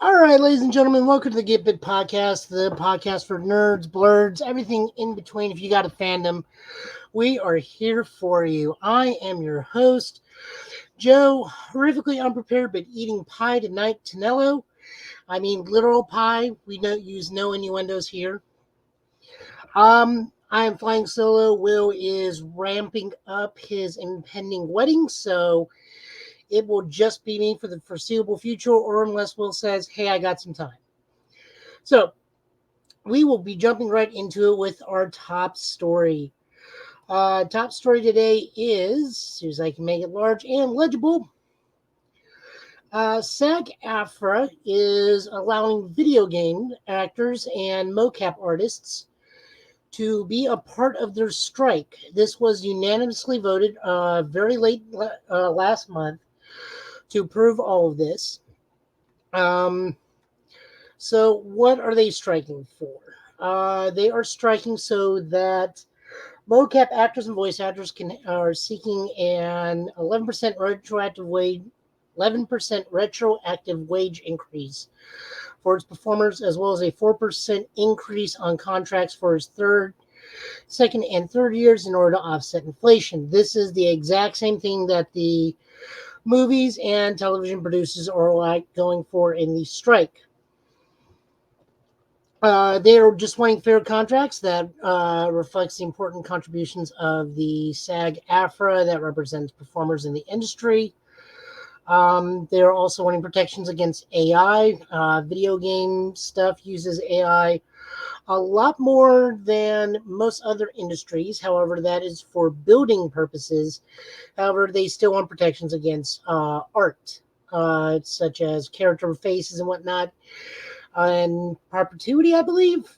All right, ladies and gentlemen, welcome to the Get Bit Podcast, the podcast for nerds, blurs, everything in between. If you got a fandom, we are here for you. I am your host, Joe, horrifically unprepared but eating pie tonight, Tonello. I mean, literal pie. We don't use no innuendos here. I am flying solo. Will is ramping up his impending wedding, so it will just be me for the foreseeable future, or unless Will says, hey, I got some time. So, we will be jumping right into it with our top story. Top story today is, as soon as I can make it large and legible, SAG-AFTRA is allowing video game actors and mocap artists to be a part of their strike. This was unanimously voted very late last month to approve all of this. Um, so, what are they striking for? They are striking so that mocap actors and voice actors are seeking an 11% retroactive wage increase for its performers, as well as a 4% increase on contracts for its second, and third years in order to offset inflation. This is the exact same thing that the movies and television producers are like going for in the strike. They are just wanting fair contracts that reflects the important contributions of the SAG-AFTRA that represents performers in the industry. They are also wanting protections against AI. Video game stuff uses AI a lot more than most other industries. However, that is for building purposes. However, they still want protections against art, such as character faces and whatnot, and perpetuity, I believe.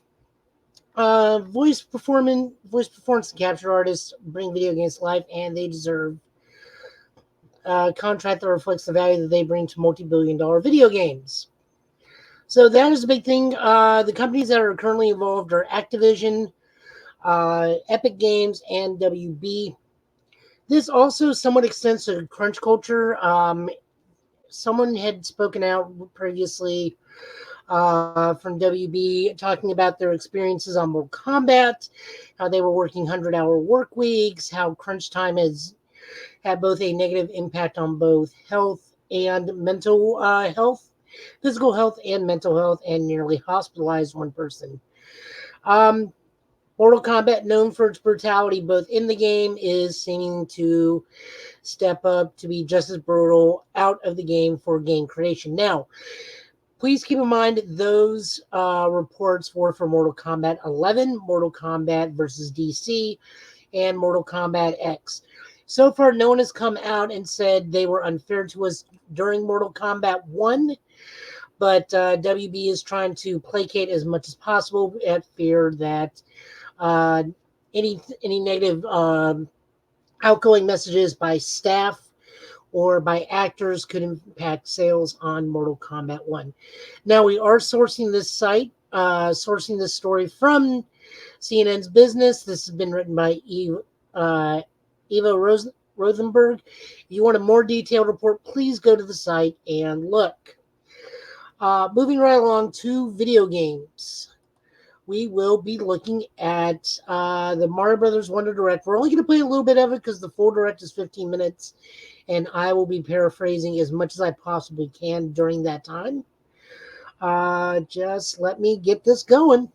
Voice performance, and capture artists bring video games to life, and they deserve a contract that reflects the value that they bring to multi-billion-dollar video games. So that is a big thing. The companies that are currently involved are Activision, Epic Games, and WB. This also somewhat extends to crunch culture. Someone had spoken out previously from WB talking about their experiences on Mortal Kombat, how they were working 100-hour work weeks, how crunch time has had both a negative impact on both health and mental health, physical health and mental health, and nearly hospitalized one person. Um, Mortal Kombat, known for its brutality both in the game, is seeming to step up to be just as brutal out of the game for game creation. Now, please keep in mind those reports were for Mortal Kombat 11, Mortal Kombat versus DC, and Mortal Kombat X. So far, no one has come out and said they were unfair to us during Mortal Kombat 1, but WB is trying to placate as much as possible at fear that uh, any negative outgoing messages by staff or by actors could impact sales on Mortal Kombat 1. Now, we are sourcing this story from CNN's Business. This has been written by Eva Rothenberg. If you want a more detailed report, please go to the site and look. Moving right along to video games. We will be looking at the Mario Brothers Wonder Direct. We're only going to play a little bit of it because the full direct is 15 minutes, and I will be paraphrasing as much as I possibly can during that time. Just let me get this going.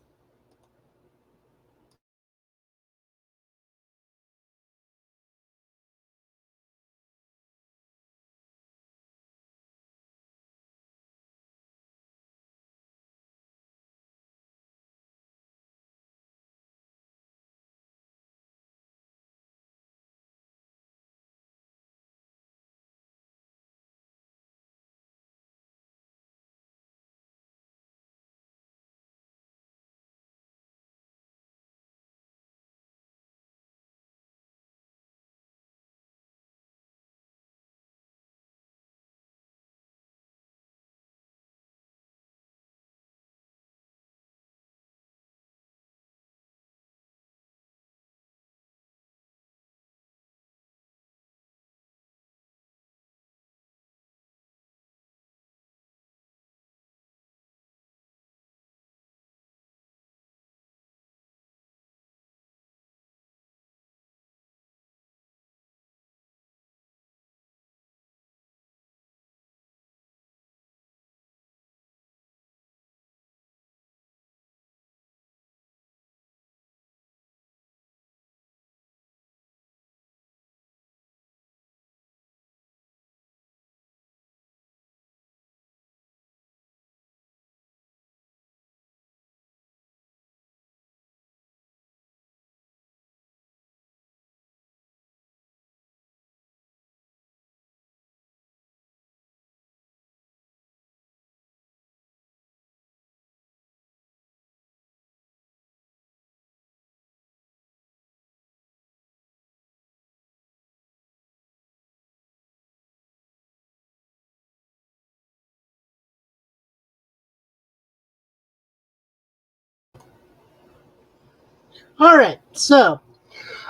All right, so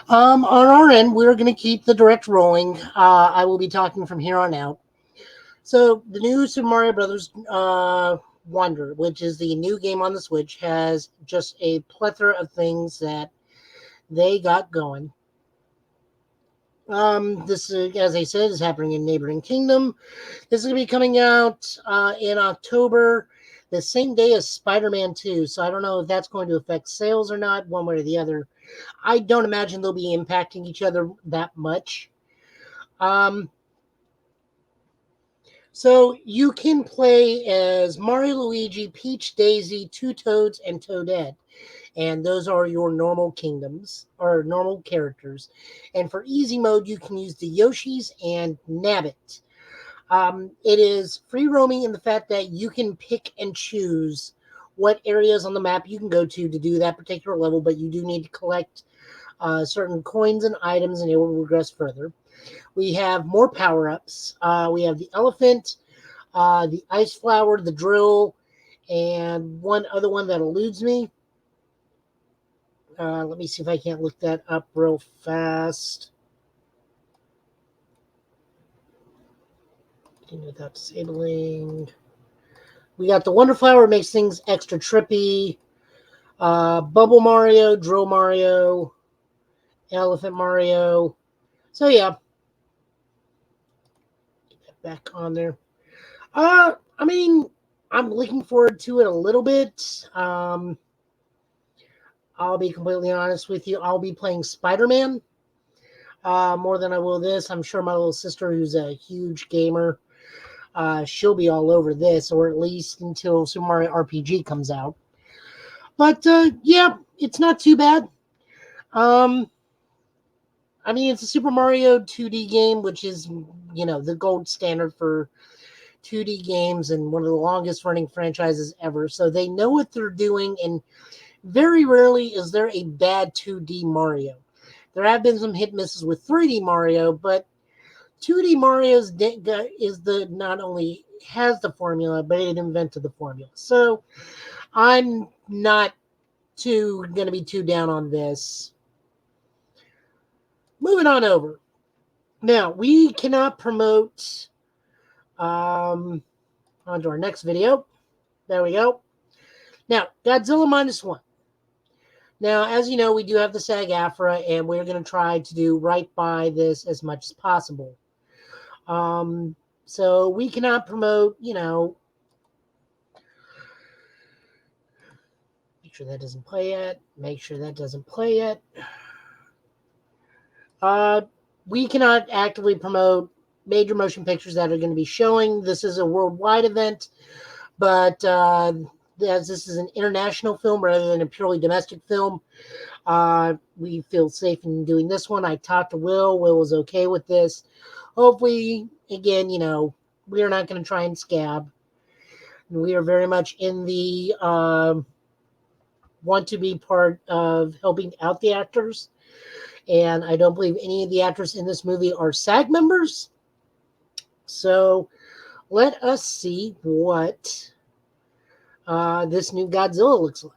on our end, we're going to keep the direct rolling. I will be talking from here on out. So the new Super Mario Brothers Wonder, which is the new game on the Switch, has just a plethora of things that they got going. This, as I said, is happening in neighboring kingdom. This is going to be coming out in October, the same day as Spider-Man 2. So I don't know if that's going to affect sales or not, one way or the other. I don't imagine they'll be impacting each other that much. Um, so you can play as Mario, Luigi, Peach, Daisy, Two Toads, and Toadette. And those are your normal kingdoms or normal characters. And for easy mode, you can use the Yoshis and Nabbit. It is free roaming in the fact that you can pick and choose what areas on the map you can go to do that particular level, but you do need to collect certain coins and items and it will progress further. We have more power ups. We have the elephant, the ice flower, the drill, and one other one that eludes me. Let me see if I can't look that up real fast. Without disabling. We got the Wonder Flower, makes things extra trippy. Bubble Mario, Drill Mario, Elephant Mario. So yeah, get that back on there. I mean, I'm looking forward to it a little bit. I'll be completely honest with you. I'll be playing Spider-Man more than I will this. I'm sure my little sister, who's a huge gamer, she'll be all over this, or at least until Super Mario RPG comes out. But yeah, it's not too bad. Um, I mean, it's a Super Mario 2D game, which is, the gold standard for 2D games and one of the longest running franchises ever. So they know what they're doing, and very rarely is there a bad 2D Mario. There have been some hit misses with 3D Mario, but 2D Mario is the not only has the formula, but it invented the formula. So I'm not too going to be too down on this. Moving on over. Now, we cannot promote onto our next video. There we go. Now, Godzilla -1. Now, as you know, we do have the SAG-AFTRA, and we're going to try to do right by this as much as possible. So we cannot promote, make sure that doesn't play yet. Make sure that doesn't play yet. We cannot actively promote major motion pictures that are going to be showing. This is a worldwide event, but as this is an international film rather than a purely domestic film, we feel safe in doing this one. I talked to Will. Will was okay with this. Hopefully, again, we are not going to try and scab. We are very much in the want to be part of helping out the actors. And I don't believe any of the actors in this movie are SAG members. So let us see what this new Godzilla looks like.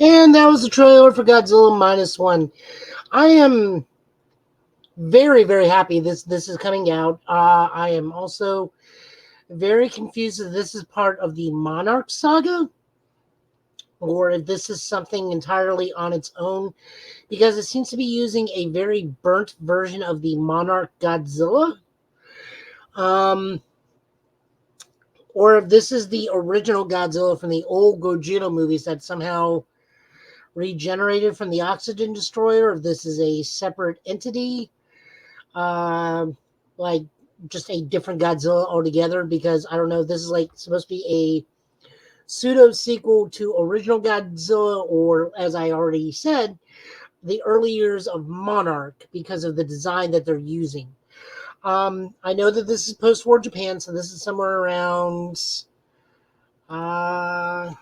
And that was the trailer for Godzilla -1. I am very, very happy this is coming out. I am also very confused if this is part of the Monarch saga or if this is something entirely on its own, because it seems to be using a very burnt version of the Monarch Godzilla. Um, or if this is the original Godzilla from the old Gojira movies that somehow regenerated from the oxygen destroyer, if this is a separate entity, like just a different Godzilla altogether, because I don't know if this is like supposed to be a pseudo sequel to original Godzilla, or as I already said, the early years of Monarch because of the design that they're using. I know that this is post-war Japan, so this is somewhere around uh,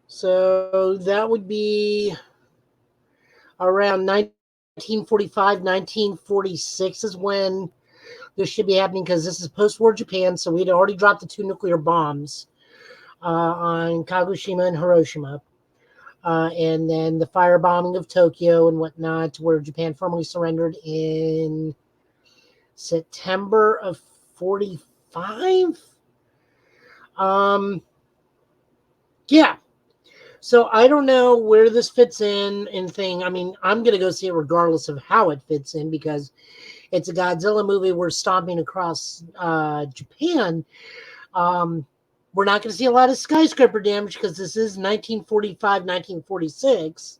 so that would be around 1945, 1946 is when this should be happening, because this is post-war Japan, so we'd already dropped the 2 nuclear bombs on Kagoshima and Hiroshima. And then the firebombing of Tokyo and whatnot, where Japan formally surrendered in September of 45. Yeah. So I don't know where this fits in thing. I mean, I'm gonna go see it regardless of how it fits in, because it's a Godzilla movie. We're stomping across Japan. Um, we're not going to see a lot of skyscraper damage because this is 1945, 1946.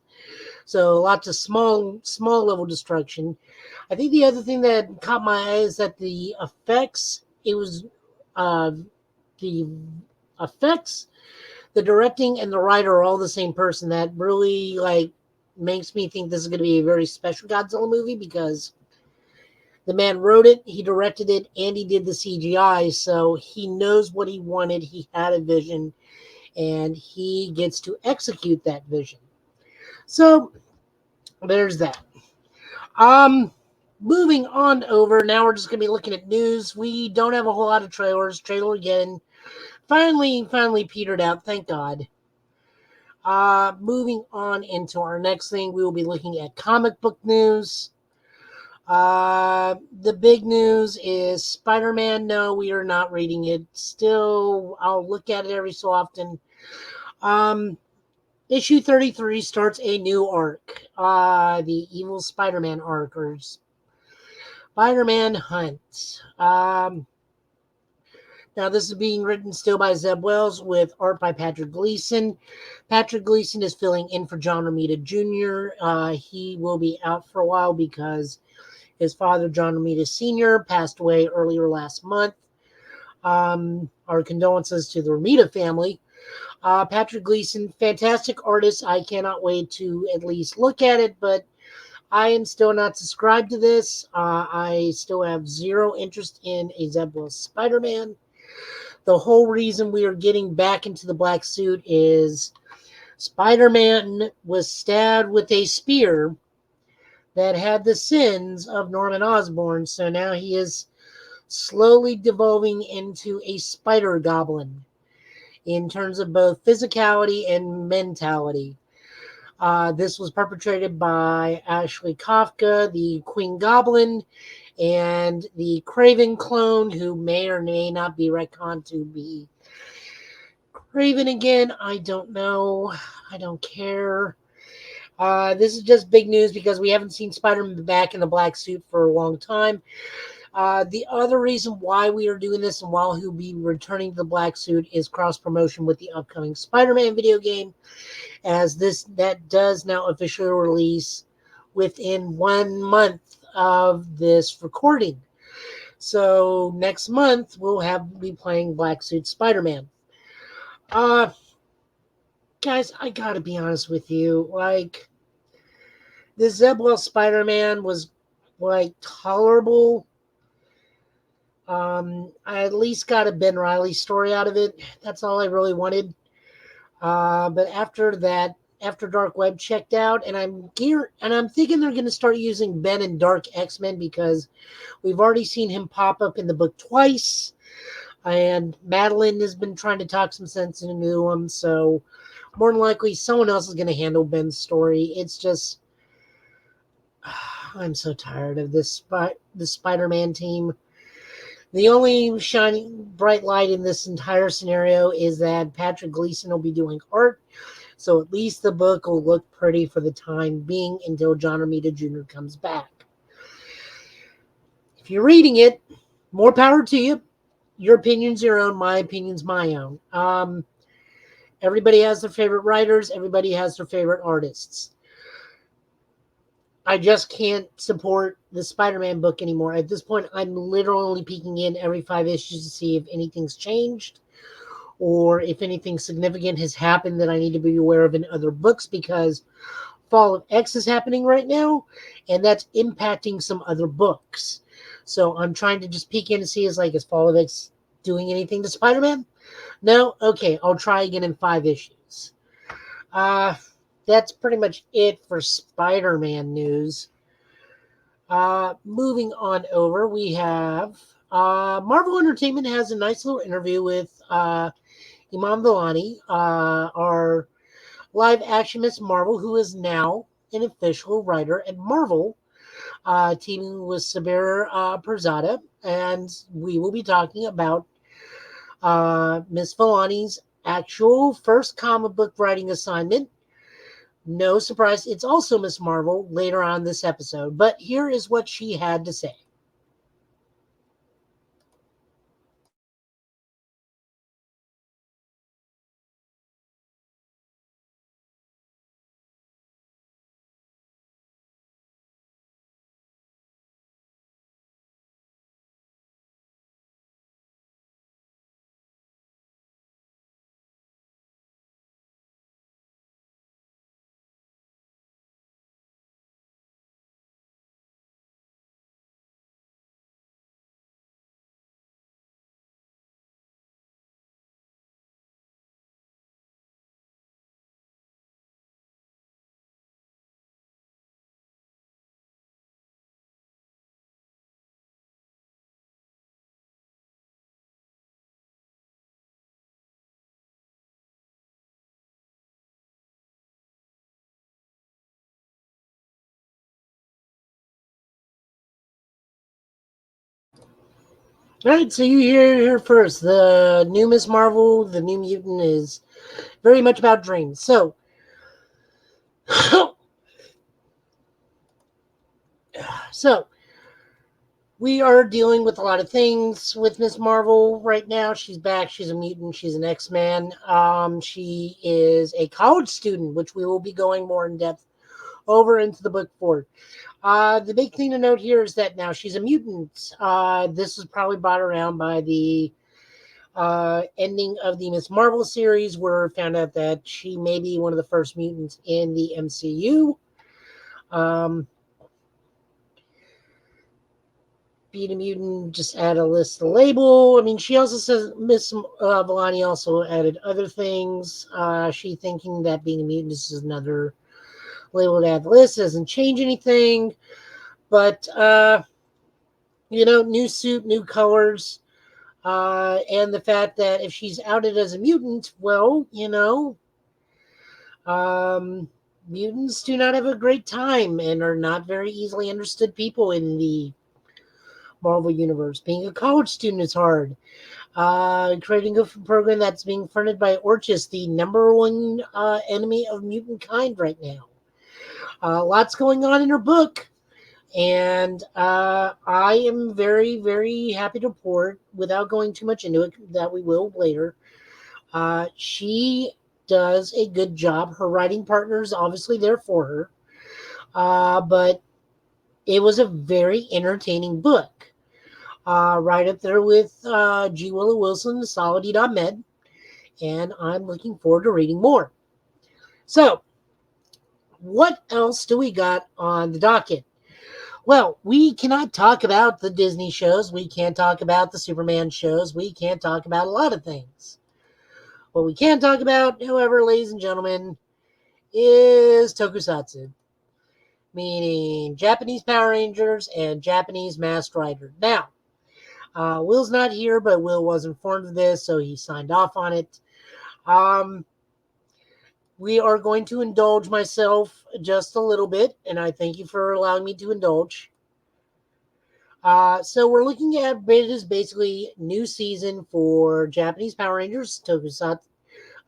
So lots of small level destruction. I think the other thing that caught my eye is that the effects, uh, the effects, the directing and the writer are all the same person. That really like makes me think this is going to be a very special Godzilla movie, because the man wrote it, he directed it, and he did the CGI. So he knows what he wanted. He had a vision, and he gets to execute that vision. So there's that. Um, Moving on over. Now we're just gonna be looking at news. We don't have a whole lot of trailers. Trailer again. Finally petered out. Thank God. Moving on into our next thing, we will be looking at comic book news. The big news is Spider-Man. No, we are not reading it. Still, I'll look at it every so often. Um, Issue 33 starts a new arc. The Evil Spider-Man arc, or Spider-Man Hunt. Now, this is being written still by Zeb Wells with art by Patrick Gleason. Patrick Gleason is filling in for John Romita Jr. He will be out for a while because his father, John Romita Sr., passed away earlier last month. Our condolences to the Romita family. Patrick Gleason, fantastic artist. I cannot wait to at least look at it, but I am still not subscribed to this. I still have zero interest in a Zeb Wells Spider-Man. The whole reason we are getting back into the black suit is Spider-Man was stabbed with a spear that had the sins of Norman Osborn, so now he is slowly devolving into a spider goblin in terms of both physicality and mentality. This was perpetrated by Ashley Kafka, the Queen Goblin, and the Craven clone, who may or may not be retconned to be Craven again. I don't know. I don't care. This is just big news because we haven't seen Spider-Man back in the black suit for a long time. The other reason why we are doing this and why he'll be returning to the black suit is cross-promotion with the upcoming Spider-Man video game, as that does now officially release within 1 month of this recording. So next month we'll be playing Black Suit Spider-Man. Uh Guys, I gotta be honest with you. Like, the Zeb Wells Spider-Man was like tolerable. I at least got a Ben Reilly story out of it. That's all I really wanted. But after that, after Dark Web checked out, and I'm thinking they're going to start using Ben in Dark X-Men, because we've already seen him pop up in the book twice. And Madeline has been trying to talk some sense into him, so more than likely someone else is going to handle Ben's story. It's just, I'm so tired of the Spider-Man team. The only shining bright light in this entire scenario is that Patrick Gleason will be doing art, so at least the book will look pretty for the time being until John Romita Jr. comes back. If you're reading it, more power to you. Your opinion's your own, my opinion's my own. Everybody has their favorite writers, everybody has their favorite artists. I just can't support the Spider-Man book anymore. At this point, I'm literally peeking in every 5 issues to see if anything's changed or if anything significant has happened that I need to be aware of in other books, because Fall of X is happening right now, and that's impacting some other books. So I'm trying to just peek in to see is Fall of X doing anything to Spider-Man? No? Okay, I'll try again in 5 issues. That's pretty much it for Spider-Man news. Moving on over, we have Marvel Entertainment has a nice little interview with Iman Vellani, our live action Miss Marvel, who is now an official writer at Marvel, teaming with Sabir Perzada, and we will be talking about Miss Vellani's actual first comic book writing assignment. No surprise, it's also Miss Marvel later on this episode, but here is what she had to say. All right, so you hear it here first. The new Miss Marvel, the New Mutant, is very much about dreams. So, so we are dealing with a lot of things with Miss Marvel right now. She's back. She's a mutant. She's an X-Man. She is a college student, which we will be going more in depth over into the book for. The big thing to note here is that now she's a mutant. This was probably brought around by the ending of the Miss Marvel series, where we found out that she may be one of the first mutants in the MCU. Um, being a mutant, just add a list, a label. I mean, she also says Miss Vellani also added other things. She thinking that being a mutant is another label to add the list. Doesn't change anything. But, new suit, new colors. And the fact that if she's outed as a mutant, well, mutants do not have a great time and are not very easily understood people in the Marvel Universe. Being a college student is hard. Creating a program that's being funded by Orchis, the number one enemy of mutant kind right now. Lots going on in her book. And I am very, very happy to report, without going too much into it, that we will later. She does a good job. Her writing partner is obviously there for her. But it was a very entertaining book. Right up there with G. Willow Wilson, Solid.med. And I'm looking forward to reading more. So, what else do we got on the docket? Well, we cannot talk about the Disney shows. We can't talk about the Superman shows. We can't talk about a lot of things. What we can talk about, however, ladies and gentlemen, is tokusatsu, meaning Japanese Power Rangers and Japanese Masked Rider. Now, Will's not here, but Will was informed of this, so he signed off on it. Um, we are going to indulge myself just a little bit, and I thank you for allowing me to indulge. So we're looking at it is basically new season for Japanese Power Rangers, Tokusatsu,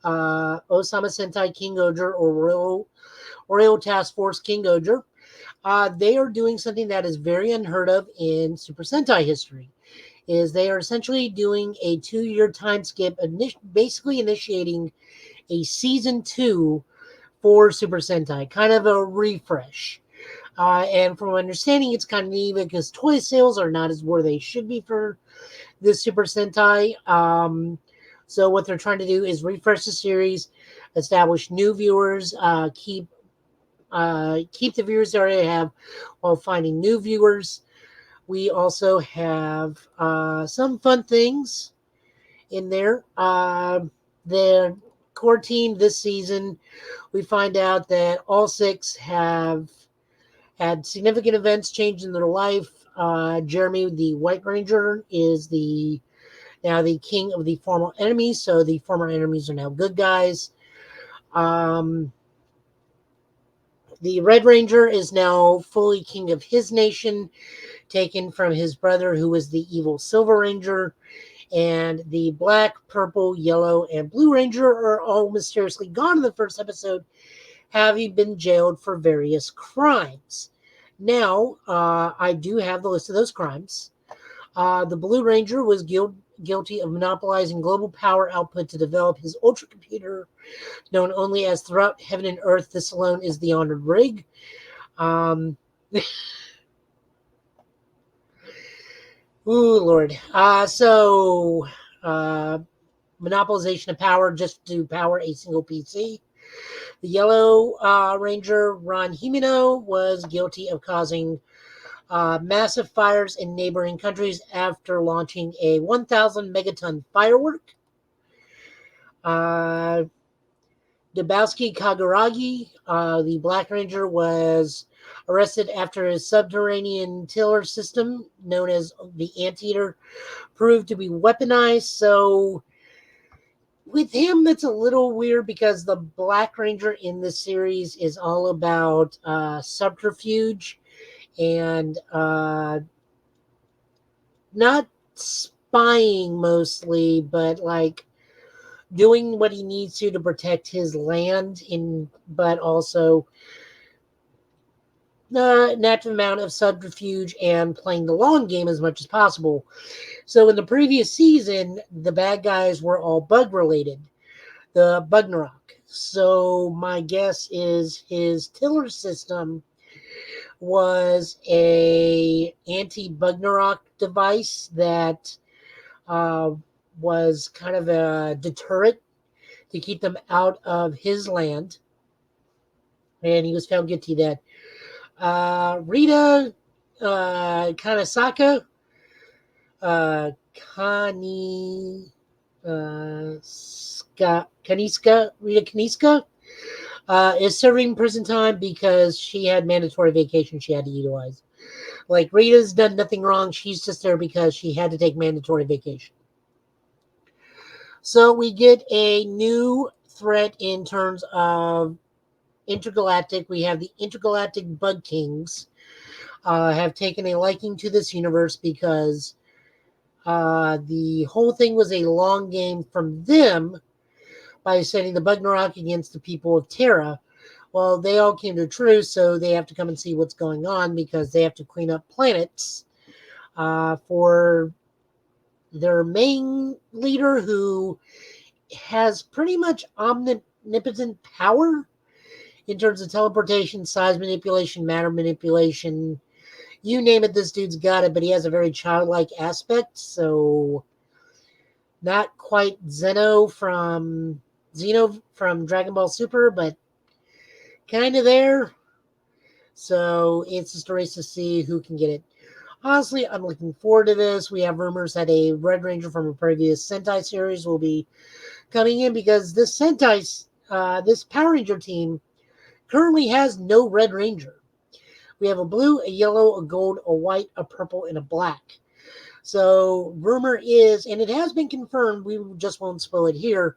Osama Sentai King Goger, or Royal Task Force King Goger. They are doing something that is very unheard of in Super Sentai history. Is they are essentially doing a 2-year time skip, basically initiating a season 2 for Super Sentai, kind of a refresh. And from my understanding, it's kind of neat because toy sales are not as where they should be for this Super Sentai. So what they're trying to do is refresh the series, establish new viewers, keep the viewers they already have while finding new viewers. We also have some fun things in there. The core team this season, we find out that all 6 have had significant events change in their life. Jeremy, the White Ranger, is now the king of the former enemies, so the former enemies are now good guys. The Red Ranger is now fully king of his nation, taken from his brother, who was the evil Silver Ranger. And the Black, Purple, Yellow, and Blue Ranger are all mysteriously gone in the first episode, having been jailed for various crimes. Now, I do have the list of those crimes. The Blue Ranger was guilty of monopolizing global power output to develop his ultra computer, known only as Throughout Heaven and Earth, this alone is the honored rig. Ooh, Lord. Monopolization of power just to power a single PC. The Yellow Ranger, Ron Himino, was guilty of causing massive fires in neighboring countries after launching a 1,000 megaton firework. Dabowski Kaguragi, the Black Ranger, was arrested after his subterranean tiller system, known as the Anteater, proved to be weaponized. So with him, that's a little weird because the Black Ranger in this series is all about subterfuge and not spying mostly, but like doing what he needs to protect his land, but also an active amount of subterfuge and playing the long game as much as possible. So in the previous season, the bad guys were all bug related, the Bugnarok. So my guess is his tiller system was a anti-Bugnarok device that was kind of a deterrent to keep them out of his land. And he was found guilty of that. Rita Kanisaka, Rita Kaniska, is serving prison time because she had mandatory vacation she had to utilize. Like, Rita's done nothing wrong. She's just there because she had to take mandatory vacation. So we get a new threat in terms of intergalactic. We have the intergalactic Bug Kings have taken a liking to this universe because the whole thing was a long game from them by sending the Bugnarok against the people of Terra. Well, they all came to truce, so they have to come and see what's going on because they have to clean up planets for their main leader, who has pretty much omnipotent power in terms of teleportation, size manipulation, matter manipulation. You name it, this dude's got it, but he has a very childlike aspect, so not quite Zeno from Dragon Ball Super, but kind of there. So it's just a race to see who can get it. Honestly, I'm looking forward to this. We have rumors that a Red Ranger from a previous Sentai series will be coming in because this this Power Ranger team currently has no Red Ranger. We have a blue, a yellow, a gold, a white, a purple, and a black. So, rumor is, and it has been confirmed, we just won't spoil it here,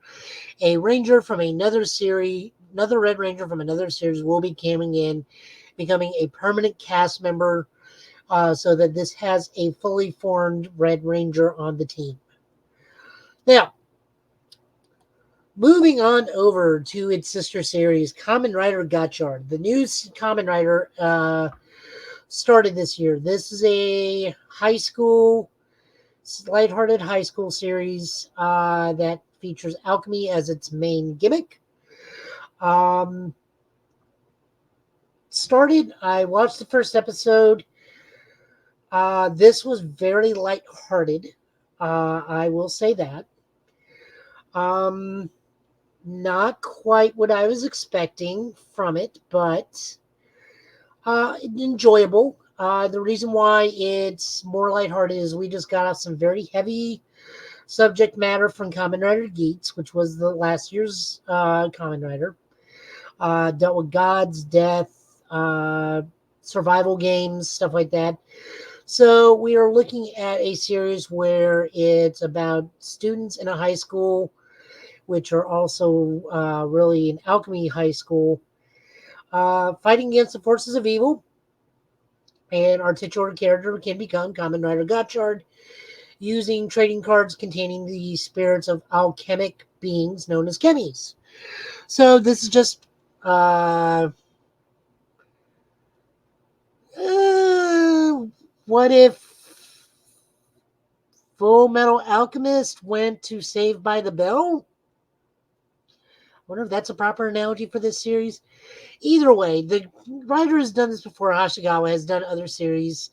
a Ranger from another series, another Red Ranger from another series will be coming in, becoming a permanent cast member, so that this has a fully formed Red Ranger on the team. Now, moving on over to its sister series, Kamen Rider Gotchard. The new Kamen Rider started this year. This is a high school, lighthearted high school series that features alchemy as its main gimmick. Um, I watched the first episode. This was very lighthearted. I will say that. Um, Not quite what I was expecting from it, but enjoyable. The reason why it's more lighthearted is we just got off some very heavy subject matter from Kamen Rider Geats, which was the last year's Kamen Rider. Dealt with gods, death, survival games, stuff like that. So we are looking at a series where it's about students in a high school, which are also really an alchemy high school, fighting against the forces of evil. And our titular character can become Kamen Rider Gotchard using trading cards containing the spirits of alchemic beings known as chemies. So this is just uh, uh, what if Full Metal Alchemist went to Saved by the Bell? I wonder if that's a proper analogy for this series. Either way, the writer has done this before. Hashigawa has done other series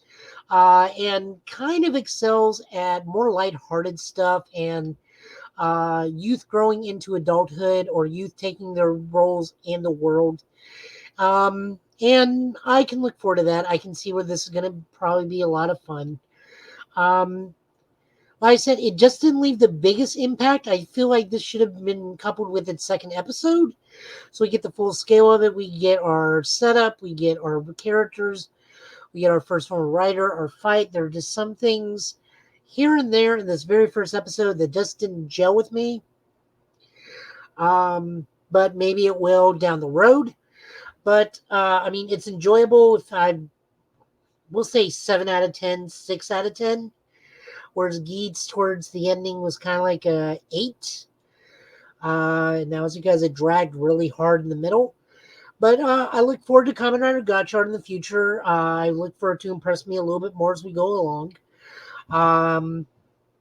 and kind of excels at more lighthearted stuff and youth growing into adulthood or youth taking their roles in the world. And I can look forward to that. I can see where this is going to probably be a lot of fun. Um, like I said, it just didn't leave the biggest impact. I feel like this should have been coupled with its second episode. So we get the full scale of it. We get our setup. We get our characters. We get our first form writer, our fight. There are just some things here and there in this very first episode that just didn't gel with me. But maybe it will down the road. But I mean, it's enjoyable. If I will say 7 out of 10, 6 out of 10. Whereas Geeds towards the ending was kind of like a 8. And that was because it dragged really hard in the middle. But I look forward to Kamen Rider Gotchard in the future. I look for it to impress me a little bit more as we go along.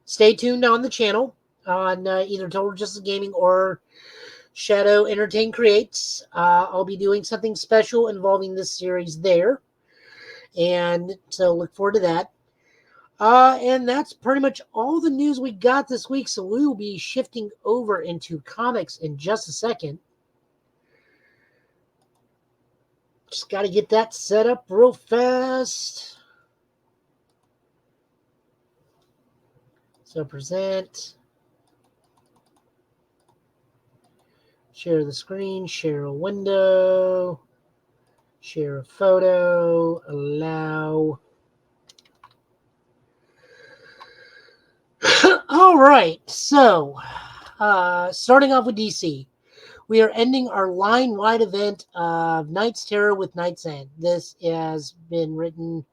Stay tuned on the channel on either Total Justice Gaming or Shadow Entertain Creates. I'll be doing something special involving this series there. And so look forward to that. And that's pretty much all the news we got this week. So we will be shifting over into comics in just a second. Just got to get that set up real fast. So present. Share the screen. Share a window. Share a photo. Allow. All right. So, starting off with DC. We are ending our line-wide event of Knight's Terror with Knight's End. This has been written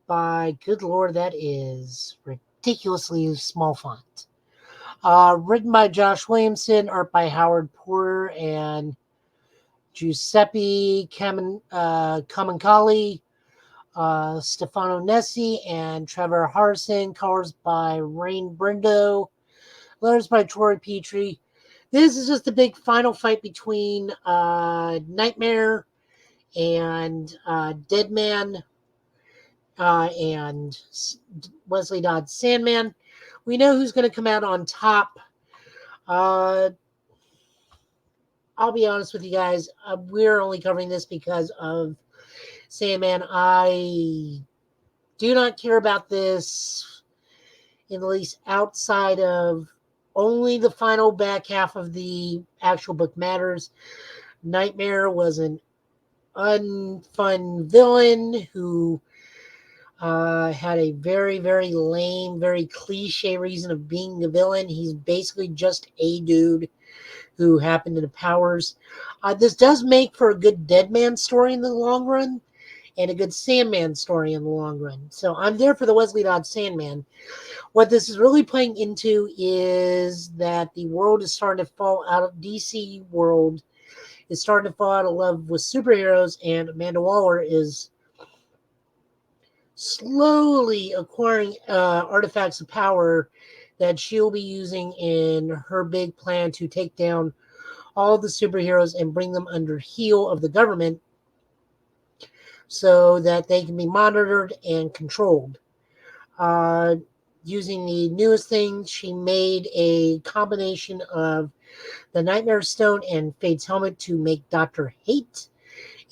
by, good lord, that is ridiculously small font. Written by Josh Williamson, art by Howard Porter and Giuseppe Camuncoli, Stefano Nessi, and Trevor Harrison. Colors by Rain Brindo. Letters by Troy Petrie. This is just a big final fight between Nightmare and Deadman and Wesley Dodds Sandman. We know who's going to come out on top. I'll be honest with you guys. We're only covering this because of Sandman. I do not care about this in the least outside of only the final back half of the actual book matters. Nightmare was an unfun villain who Had a very, very lame, very cliche reason of being the villain. He's basically just a dude who happened to the powers. This does make for a good Deadman story in the long run and a good Sandman story in the long run. So I'm there for the Wesley Dodds Sandman. What this is really playing into is that the world is starting to fall out of DC world is starting to fall out of love with superheroes, and Amanda Waller is slowly acquiring artifacts of power that she'll be using in her big plan to take down all the superheroes and bring them under heel of the government so that they can be monitored and controlled. Uh, Using the newest thing, she made a combination of the Nightmare Stone and Fate's Helmet to make Dr. Hate.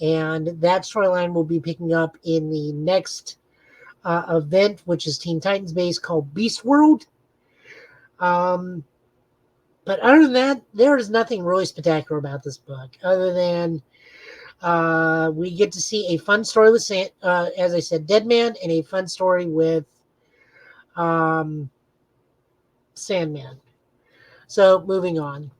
And that storyline will be picking up in the next event, which is Teen Titans based, called Beast World. Um, but other than that, there is nothing really spectacular about this book, other than we get to see a fun story with, as I said, Deadman, and a fun story with um, Sandman. So moving on.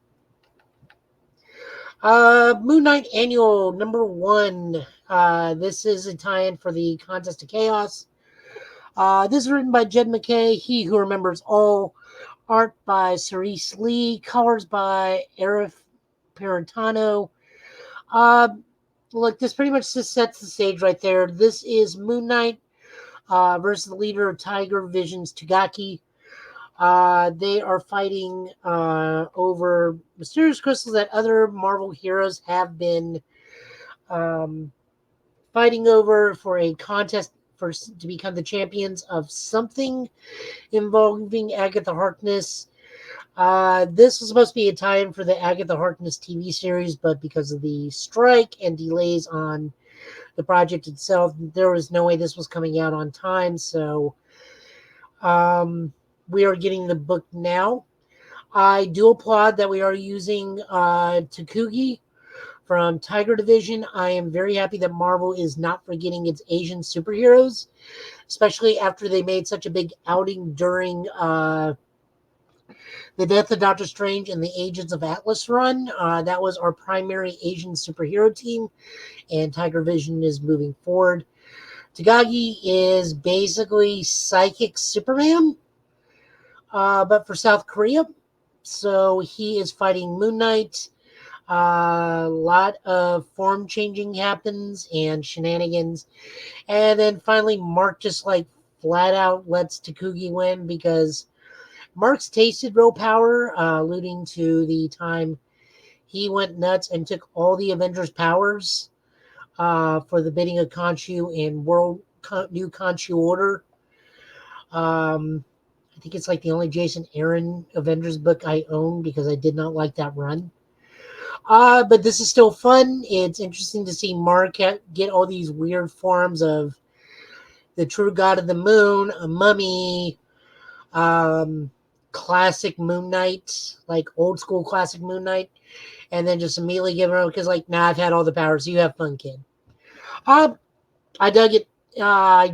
Moon Knight Annual #1. This is a tie-in for the Contest of Chaos. This is written by Jed MacKay, He Who Remembers All. Art by Cerise Lee. Colors by Arif Parentano. Uh, Look, this pretty much just sets the stage right there. This is Moon Knight versus the leader of Tiger Vision's Tagaki. They are fighting over mysterious crystals that other Marvel heroes have been um, fighting over for a contest to become the champions of something involving Agatha Harkness. This was supposed to be a tie-in for the Agatha Harkness TV series, but because of the strike and delays on the project itself, there was no way this was coming out on time. So we are getting the book now. I do applaud that we are using Takugi from Tiger Division. I am very happy that Marvel is not forgetting its Asian superheroes, especially after they made such a big outing during the Death of Doctor Strange and the Agents of Atlas run. That was our primary Asian superhero team, and Tiger Vision is moving forward. Tagagi is basically Psychic Superman, but for South Korea. So he is fighting Moon Knight. A lot of form changing happens and shenanigans. And then finally, Mark just like flat out lets Takugi win because Mark's tasted real power, alluding to the time he went nuts and took all the Avengers' powers for the bidding of Khonshu and New Khonshu Order. I think it's like the only Jason Aaron Avengers book I own because I did not like that run. But this is still fun. It's interesting to see Mark get all these weird forms of the true god of the moon, a mummy, um, classic Moon Knight, like old school classic Moon Knight, and then just immediately give her because, like, nah, I've had all the powers. You have fun, kid. Uh, I dug it. I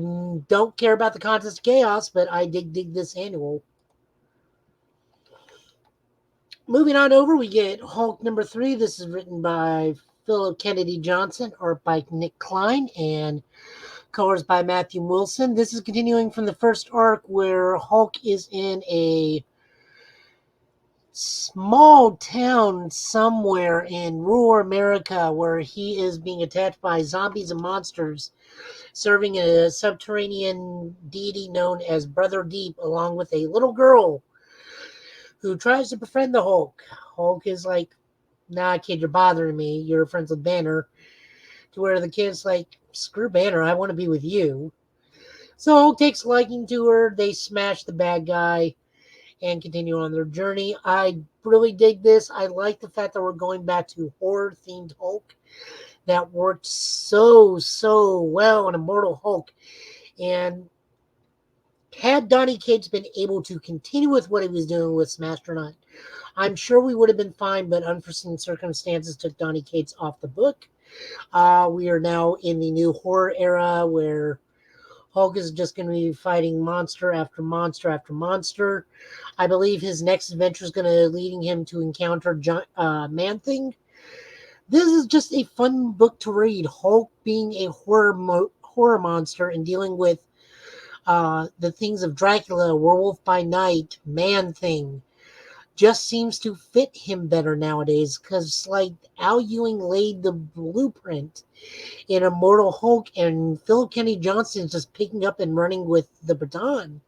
don't care about the Contest of Chaos, but I dig this annual. Moving on over, we get Hulk #3. This is written by Philip Kennedy Johnson, art by Nick Klein, and colors by Matthew Wilson. This is continuing from the first arc where Hulk is in a small town somewhere in rural America where he is being attacked by zombies and monsters, serving a subterranean deity known as Brother Deep, along with a little girl who tries to befriend the Hulk. Hulk is like, nah, kid, you're bothering me. You're friends with Banner. To where the kid's like, screw Banner, I want to be with you. So Hulk takes a liking to her. They smash the bad guy and continue on their journey. I really dig this. I like the fact that we're going back to horror-themed Hulk. That worked so well in Immortal Hulk. And had Donny Cates been able to continue with what he was doing with Smastronaut, I'm sure we would have been fine, but unforeseen circumstances took Donny Cates off the book. We are now in the new horror era where Hulk is just going to be fighting monster after monster after monster. I believe his next adventure is going to leading him to encounter Man Thing. This is just a fun book to read. Hulk being a horror monster and dealing with the things of Dracula, Werewolf by Night, Man Thing, just seems to fit him better nowadays because, like, Al Ewing laid the blueprint in Immortal Hulk, and Philip Kennedy Johnson is just picking up and running with the baton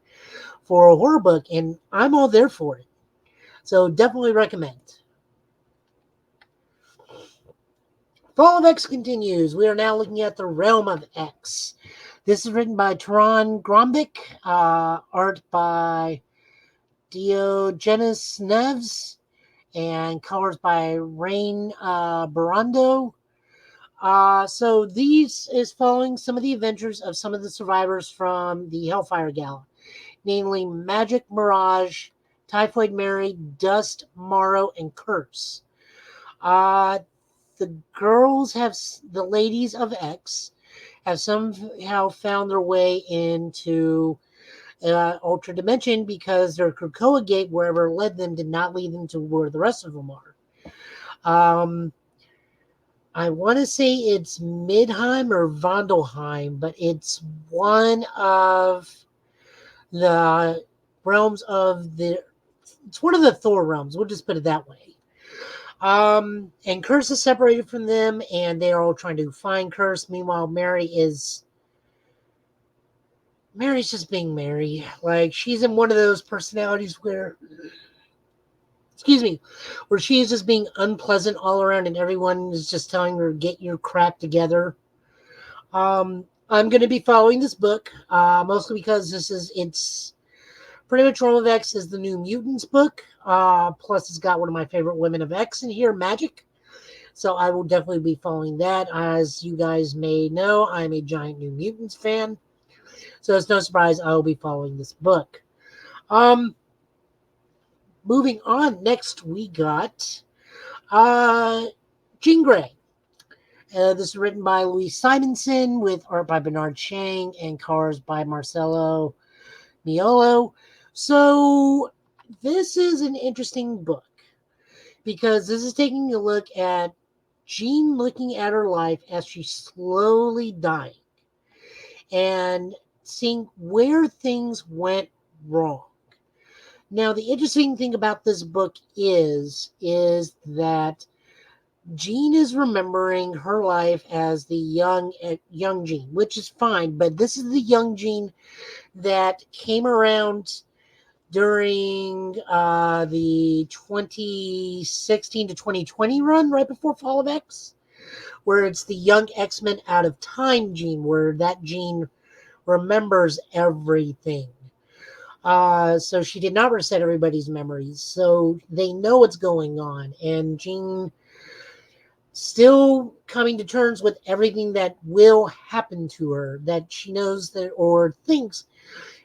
for a horror book, and I'm all there for it. So definitely recommend. Fall of X continues. We are now looking at the Realm of X. This is written by Taran Grombick, art by Diogenes Neves, and colors by Rain Barando. So these is following some of the adventures of some of the survivors from the Hellfire Gala, namely Magic Mirage, Typhoid Mary, Dust, Morrow, and Curse. The girls have, the ladies of X, have somehow found their way into Ultra Dimension because their Krakoa gate, wherever it led them, did not lead them to where the rest of them are. I want to say it's Midheim or Vondelheim, but it's one of the realms of the. It's one of the Thor realms. We'll just put it that way. And Curse is separated from them, and they are all trying to find Curse. Meanwhile, Mary's just being Mary. Like, she's in one of those personalities where, excuse me, where she is just being unpleasant all around, and everyone is just telling her, get your crap together. I'm going to be following this book, mostly because it's pretty much Realm of X is the New Mutants book. Plus, it's got one of my favorite women of X in here, Magic. So I will definitely be following that. As you guys may know, I'm a giant New Mutants fan. So it's no surprise I will be following this book. Moving on, next we got Jean Grey. This is written by Louise Simonson with art by Bernard Chang and colors by Marcelo Miolo. So this is an interesting book because this is taking a look at Jean looking at her life as she's slowly dying and seeing where things went wrong. Now, the interesting thing about this book is that Jean is remembering her life as the young Jean, which is fine, but this is the young Jean that came around during the 2016 to 2020 run, right before Fall of X, where it's the young X-Men out of time Jean, where that Jean remembers everything. So she did not reset everybody's memories, so they know what's going on, and Jean still coming to terms with everything that will happen to her, that she knows that or thinks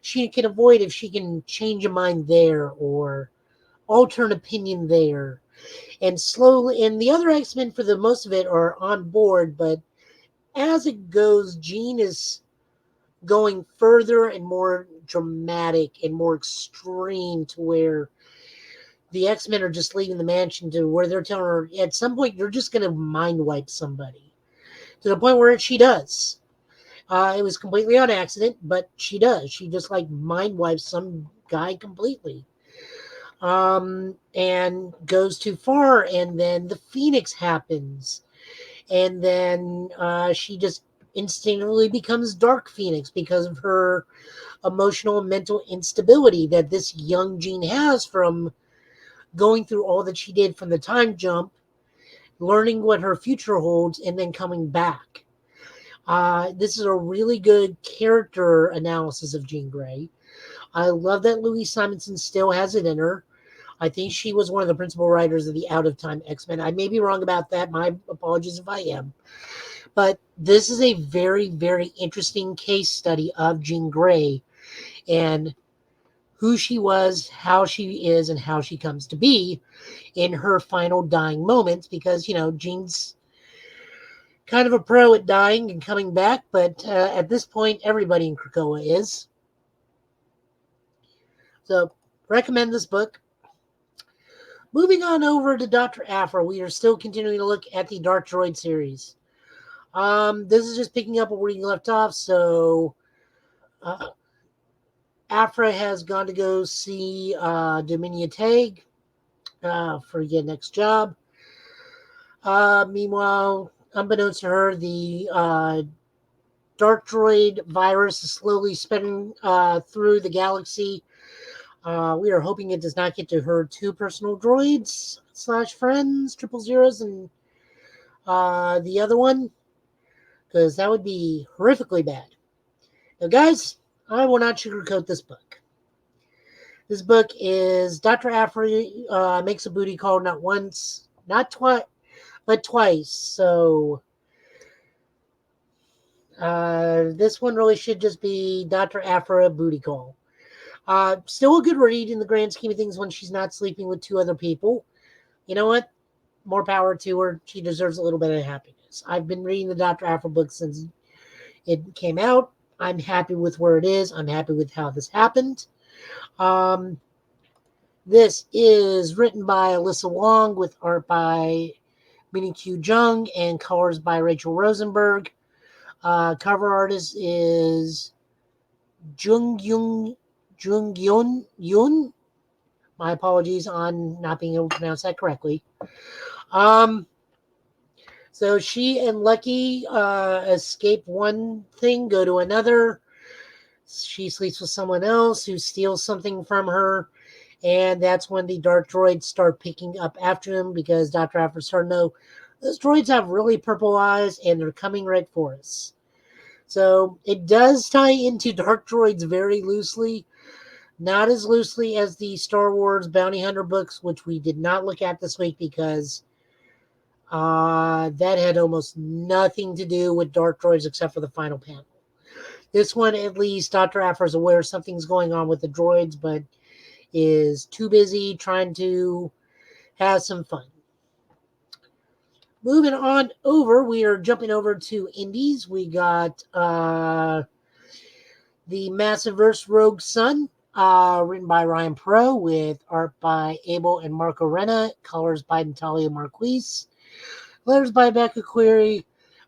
she can avoid if she can change a mind there or alter an opinion there. And slowly, and the other X-Men for the most of it are on board, but as it goes, Jean is going further and more dramatic and more extreme to where the X-Men are just leaving the mansion to where they're telling her at some point you're just going to mind wipe somebody, to the point where she does. It was completely on accident, but she does. She just like mind wipes some guy completely. And goes too far, and then the Phoenix happens. And then she just instinctively becomes Dark Phoenix because of her emotional and mental instability that this young Jean has from going through all that she did from the time jump, learning what her future holds, and then coming back. This is a really good character analysis of Jean Grey. I love that Louise Simonson still has it in her. I think she was one of the principal writers of the Out of Time X-Men. I may be wrong about that. My apologies if I am. But this is a very, very interesting case study of Jean Grey and who she was, how she is, and how she comes to be in her final dying moments. Because, Jean's kind of a pro at dying and coming back, but at this point, everybody in Krakoa is. So, recommend this book. Moving on over to Dr. Aphra, we are still continuing to look at the Dark Droid series. This is just picking up where we left off. So, Aphra has gone to go see Dominia Tag for your next job. Meanwhile, unbeknownst to her, the Dark Droid virus is slowly spreading through the galaxy. We are hoping it does not get to her two personal droids / friends, 000s, and the other one, because that would be horrifically bad. Now, guys, I will not sugarcoat this book. This book is Dr. Aphra makes a booty call not once, not twice, but twice. So this one really should just be Dr. Aphra booty call. Still a good read in the grand scheme of things when she's not sleeping with two other people. You know what? More power to her. She deserves a little bit of happiness. I've been reading the Dr. Aphra book since it came out. I'm happy with where it is. I'm happy with how this happened. This is written by Alyssa Wong with art by Minnie Q. Jung and colors by Rachel Rosenberg. Cover artist is Jung Yun. My apologies on not being able to pronounce that correctly. So she and Lucky escape one thing, go to another. She sleeps with someone else who steals something from her. And that's when the Dark Droids start picking up after them because Dr. Aphra started to know those droids have really purple eyes and they're coming right for us. So it does tie into Dark Droids very loosely. Not as loosely as the Star Wars Bounty Hunter books, which we did not look at this week because that had almost nothing to do with Dark Droids except for the final panel. This one, at least, Dr. Aphra is aware something's going on with the droids, but is too busy trying to have some fun. Moving on over, we are jumping over to indies. We got the Massiverse Rogue Sun, written by Ryan Perot with art by Abel and Marco Renna, colors by Natalia Marquise, letters by Becca Query.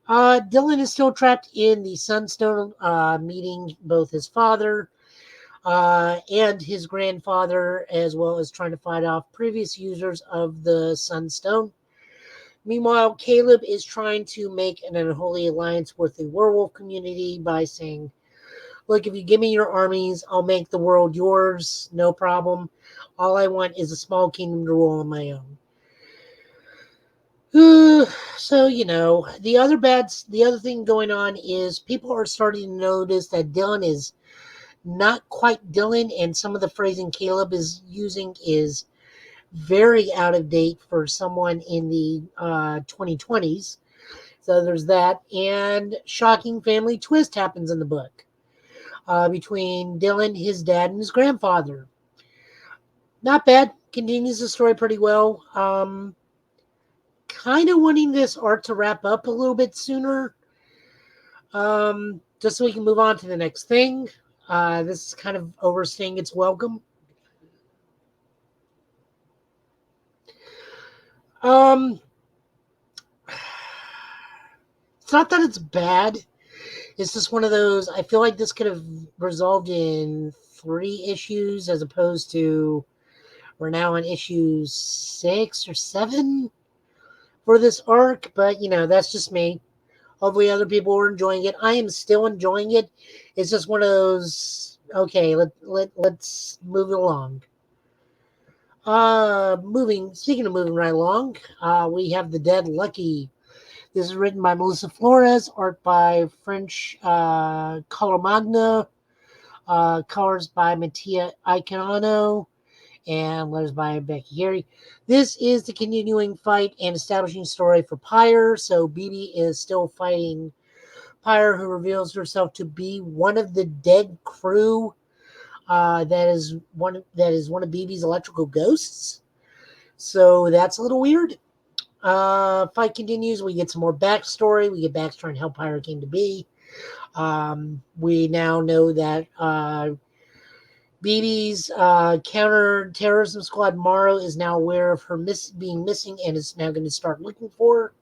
Dylan is still trapped in the Sunstone, meeting both his father and his grandfather, as well as trying to fight off previous users of the Sunstone. Meanwhile, Caleb is trying to make an unholy alliance with the werewolf community by saying, look, if you give me your armies, I'll make the world yours, no problem. All I want is a small kingdom to rule on my own. So, the other thing going on is people are starting to notice that Dylan is not quite Dylan, and some of the phrasing Caleb is using is very out of date for someone in the 2020s. So there's that. And shocking family twist happens in the book between Dylan, his dad, and his grandfather. Not bad. Continues the story pretty well. Kind of wanting this art to wrap up a little bit sooner. Just so we can move on to the next thing. This is kind of overstaying its welcome. It's not that it's bad. It's just one of those, I feel like this could have resolved in 3 issues as opposed to we're now on issue 6 or 7 for this arc. But, that's just me. Hopefully other people are enjoying it. I am still enjoying it. It's just one of those, okay, let's move it along. Speaking of moving right along, we have The Dead Lucky. This is written by Melissa Flores, art by French Colomagna, colors by Mattia Iacano, and letters by Becky Gary. This is the continuing fight and establishing story for Pyre. So BB is still fighting Pyre, who reveals herself to be one of the dead crew. That is one of BB's electrical ghosts. So that's a little weird. fight continues. We get some more backstory. We get backstory on how Pyro came to be. We now know that BB's counter-terrorism squad, Morrow, is now aware of her being missing and is now going to start looking for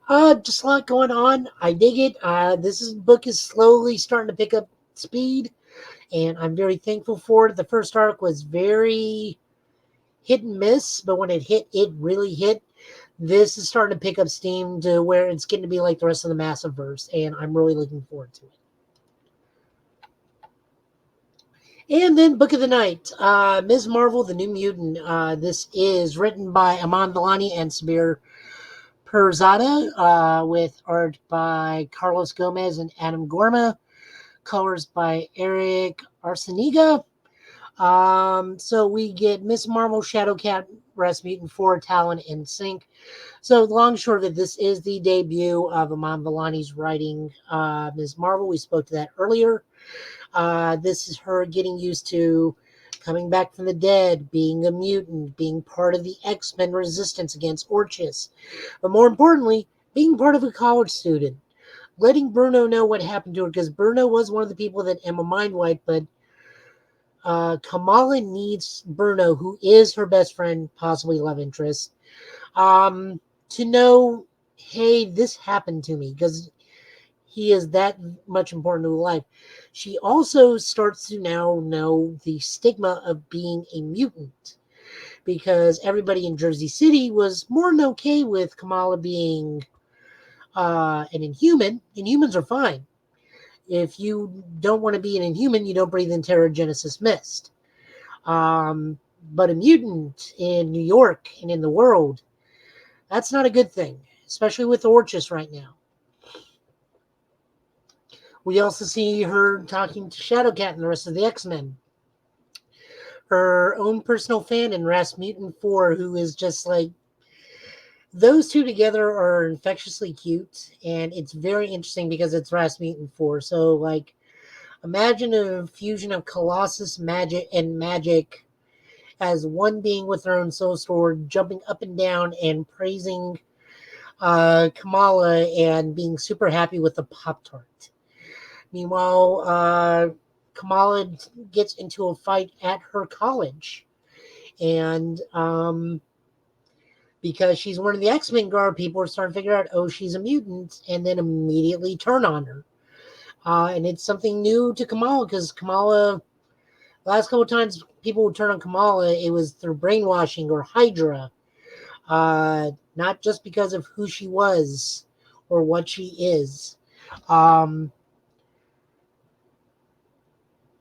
her. Just a lot going on. I dig it. Book is slowly starting to pick up speed, and I'm very thankful for it. The first arc was very hit and miss, but when it hit, it really hit. This is starting to pick up steam to where it's getting to be like the rest of the Massiveverse, and I'm really looking forward to it. And then Book of the Night, Ms. Marvel, the New Mutant. This is written by Aman Vellani and Sabir Perzada, with art by Carlos Gomez and Adam Gorma, colors by Eric Arciniga. So we get Miss Marvel, Shadowcat, Rasputin, 4, Talon, and Sync. So the long and short of it, this is the debut of Aman Vellani's writing Ms. Marvel. We spoke to that earlier. This is her getting used to coming back from the dead, being a mutant, being part of the X-Men resistance against Orchis. But more importantly, being part of a college student. Letting Bruno know what happened to her, because Bruno was one of the people that Emma mind-wiped, but Kamala needs Bruno, who is her best friend, possibly love interest, to know, hey, this happened to me, because he is that much important to her life. She also starts to now know the stigma of being a mutant, because everybody in Jersey City was more than okay with Kamala being an Inhuman. Inhumans are fine. If you don't want to be an Inhuman, you don't breathe in Terrigenesis Mist. But a mutant in New York and in the world, that's not a good thing, especially with Orchis right now. We also see her talking to Shadowcat and the rest of the X-Men. Her own personal fan in Rasputin 4, who is just like, those two together are infectiously cute, and it's very interesting because it's Rasputin 4. So, like, imagine a fusion of Colossus magic and magic as one being with her own soul sword, jumping up and down and praising Kamala and being super happy with the Pop-Tart. Meanwhile, Kamala gets into a fight at her college. And because she's one of the X-Men guard, people are starting to figure out, oh, she's a mutant, and then immediately turn on her. And it's something new to Kamala, because Kamala, last couple of times people would turn on Kamala, it was through brainwashing or Hydra. Not just because of who she was or what she is.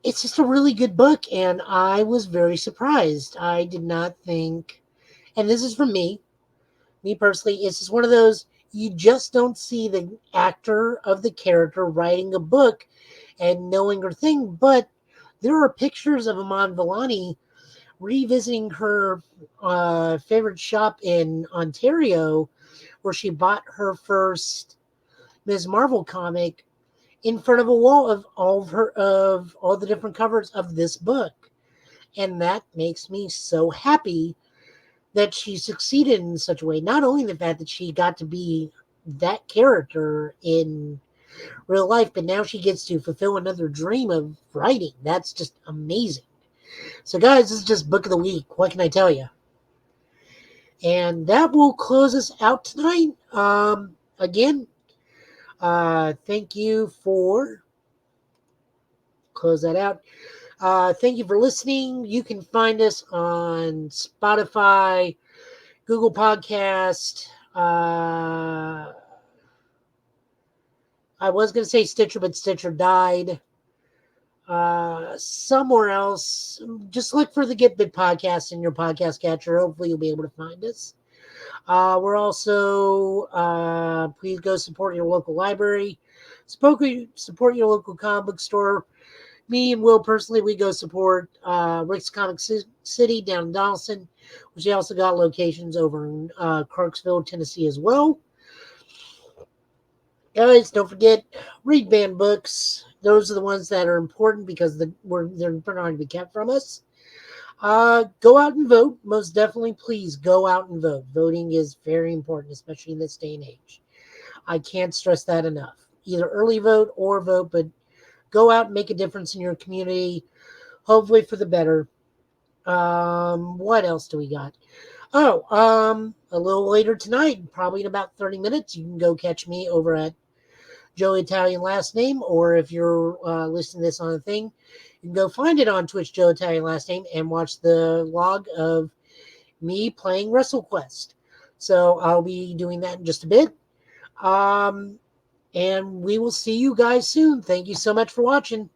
It's just a really good book, and I was very surprised. I did not think, and this is from me personally, it's just one of those, you just don't see the actor of the character writing a book and knowing her thing, but there are pictures of Aman Vellani revisiting her favorite shop in Ontario where she bought her first Ms. Marvel comic in front of a wall of all the different covers of this book. And that makes me so happy that she succeeded in such a way. Not only the fact that she got to be that character in real life, but now she gets to fulfill another dream of writing. That's just amazing. So, guys, this is just Book of the Week. What can I tell you? And that will close us out tonight. Again, thank you for close that out. Thank you for listening. You can find us on Spotify, Google Podcast. I was going to say Stitcher, but Stitcher died. Somewhere else, just look for the Get Bit podcast in your podcast catcher. Hopefully you'll be able to find us. We're also, please go support your local library. Support your local comic book store. Me and Will personally, we go support Rick's Comic City down in Donaldson, which they also got locations over in Clarksville, Tennessee as well. Guys, don't forget, read banned books. Those are the ones that are important because they're not to be kept from us. Go out and vote. Most definitely, please go out and vote. Voting is very important, especially in this day and age. I can't stress that enough. Either early vote or vote, but go out and make a difference in your community, hopefully for the better. What else do we got? Oh, a little later tonight, probably in about 30 minutes, you can go catch me over at Joe Italian Last Name, or if you're listening to this on a thing, you can go find it on Twitch, Joe Italian Last Name, and watch the log of me playing WrestleQuest. So I'll be doing that in just a bit. Um, and we will see you guys soon. Thank you so much for watching.